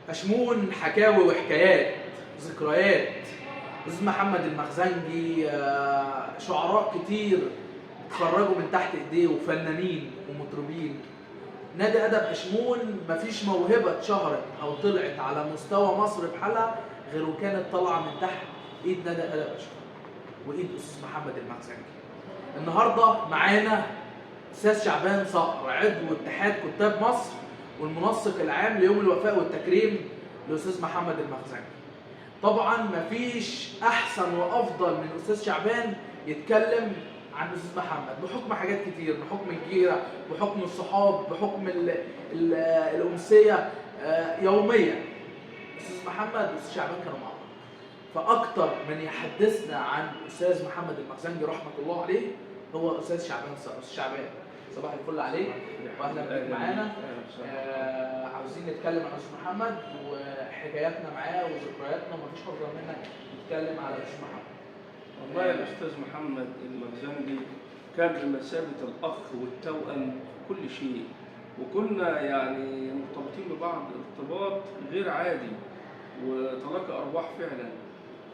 أشمون حكاوي وحكايات ذكريات. أستاذ محمد المخزنجي شعراء كتير اتخرجوا من تحت ايديه وفنانين ومطربين. نادي أدب أشمون مفيش موهبة اتشهرت أو طلعت على مستوى مصر بحالها غير وكانت طالعة من تحت إيد نادي أدب أشمون وإيد أستاذ محمد المخزنجي. النهارده معانا أستاذ شعبان صقر، عضو اتحاد كتاب مصر والمنسق العام ليوم الوفاء والتكريم لأستاذ محمد المخزنجي. طبعا مفيش أحسن وأفضل من أستاذ شعبان يتكلم عن أستاذ محمد بحكم حاجات كتير، بحكم الجيرة، بحكم الصحاب، بحكم الأمسية يوميا. أستاذ محمد وأستاذ شعبان كانوا مع بعض، فأكتر من يحدثنا عن أستاذ محمد المخزنجي رحمة الله عليه هو أستاذ شعبان صقر. أستاذ شعبان صباح الفل عليك واهلا بك معانا. عاوزين نتكلم عن استاذ محمد وحكاياتنا معاه وذكرياتنا، ومفيش افضل منك نتكلم على استاذ محمد. والله الاستاذ محمد المخزنجي كان بمثابه الاخ والتوأم في كل شيء، وكنا يعني مرتبطين ببعض ارتباط غير عادي وتلاقى ارواح فعلا.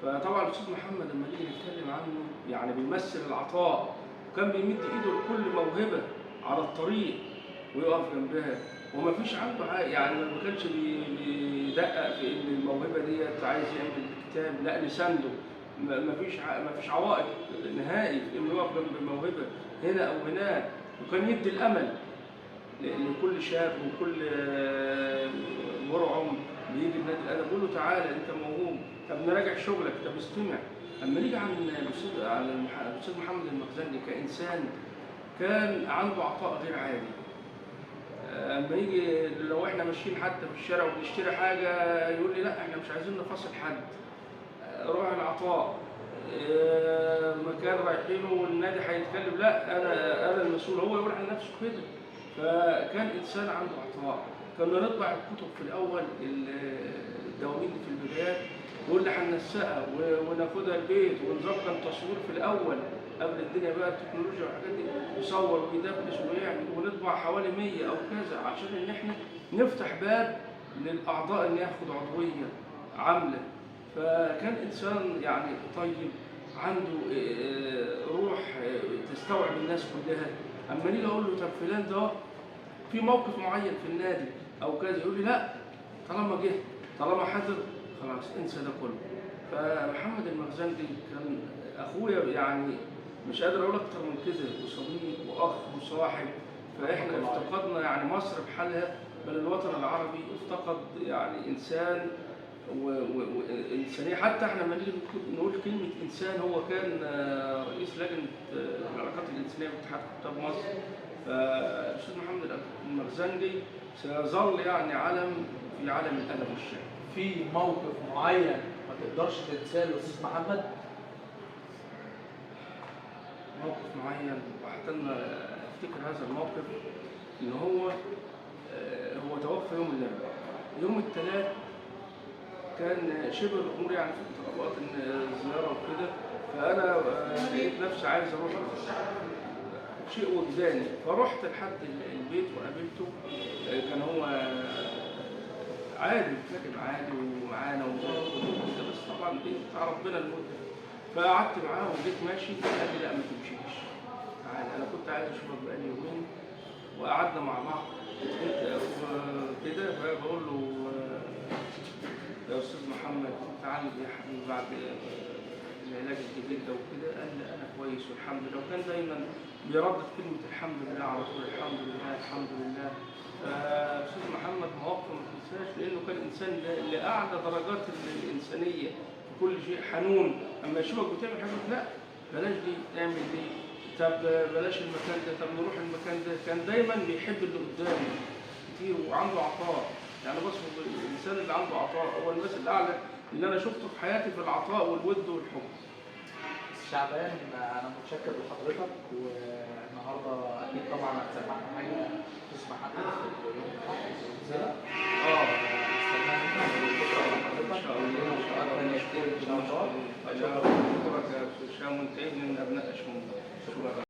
فطبعا الاستاذ محمد لما نيجي نتكلم عنه يعني بيمثل العطاء، وكان بيمد ايده لكل موهبه على الطريق ويقف جنبها، وما فيش عنده يعني ما كانش بيدقق في ان الموهبه ديت عايز يعمل كتاب، لا لسانده ما فيش عوائق نهائي في انه يقف جنب الموهبه هنا او هناك. وكان يدي الامل لكل شاب وكل مرعم بيجي النادي الادب يقول له تعالى انت موهوب، طب نراجع شغلك، طب استمع. اما نيجي عن الاستاذ محمد المخزنجي كانسان كان عنده عطاء غير عادي. اما يجي لو احنا ماشيين حتى في الشارع وبنشتري حاجه يقول لي لا احنا مش عايزين نفاصل حد، روح العطاء. مكان رايحينه والنادي هيتكلم لا انا المسؤول، هو يقول عن نفسه كده. فكان انسان عنده عطاء. كنا نطبع الكتب في الاول الدواوين في البدايات يقول لي هننسقها وناخدها البيت ونظبط التصوير في الاول قبل الدنيا بقى التكنولوجيا والحاجات دي، يصور ويدبس ويعمل، ونطبع حوالي 100 او كذا عشان ان احنا نفتح باب للاعضاء ان ياخد عضويه عامله. فكان انسان يعني طيب عنده روح تستوعب الناس كلها. اما نيجي اقول له طب فلان ده في موقف معين في النادي او كذا يقول لي لا طالما جه طالما حضر خلاص انسى ده كله. فمحمد المخزنجي كان اخويا، يعني مش قادر اقول اكتر من كده، وصديق واخ وصاحب. فاحنا افتقدنا يعني مصر بحالها، بل الوطن العربي افتقد يعني انسان وانسانيه. حتى احنا لما نيجي نقول كلمه انسان، هو كان رئيس لجنه العلاقات الانسانيه في اتحاد كتاب مصر. فالاستاذ محمد المخزنجي سيظل يعني علم في عالم الادب والشعر. في موقف معين ما تقدرش تنساه للاستاذ محمد؟ موقف معين وحتى افتكر هذا الموقف ان هو توفى يوم الاربعاء. يوم الثلاث كان شبه الامور يعني في اضطرابات الزياره وكده، فانا لقيت نفسي عايز اروح شيء وجداني، فرحت لحد البيت وقابلته. كان هو عادي كاتب عادي ومعانا وكده، بس طبعا دي بتاع ربنا المده. فقعدت معاه وجيت ماشي، قال لي لا ما تمشيش تعالى، انا كنت عايز اشوفك بقالي يومين. وقعدنا مع بعض كده، فبقول له يا استاذ محمد تعالى يا حبيبي بعد العلاج الجديد ده وكده. قال لي انا كويس والحمد لله، وكان دايما بيردد كلمه الحمد لله على طول، الحمد لله الحمد لله. استاذ محمد مواقفه ما تنساش، لانه كان انسان لاعلى درجات الانسانيه في كل شيء، حنون. اما يشوفك بتعمل حاجه لا بلاش دي اعمل دي، طب بلاش المكان ده، طب نروح المكان ده. كان دايما بيحب اللي قدامه كتير وعنده عطاء. يعني بصفه الانسان اللي عنده عطاء هو المثل الاعلى اللي انا شفته في حياتي في العطاء والود والحب. شعبان انا متشكر لحضرتك، والنهارده اكيد طبعا هتسمعنا حاجه تسمع حتى في يوم الحفل والزلة. ان شاء الله ان شاء الله نشكرك ان شاء الله. اشكرك يا استاذ هشام وانت ابن من ابناء اشمون.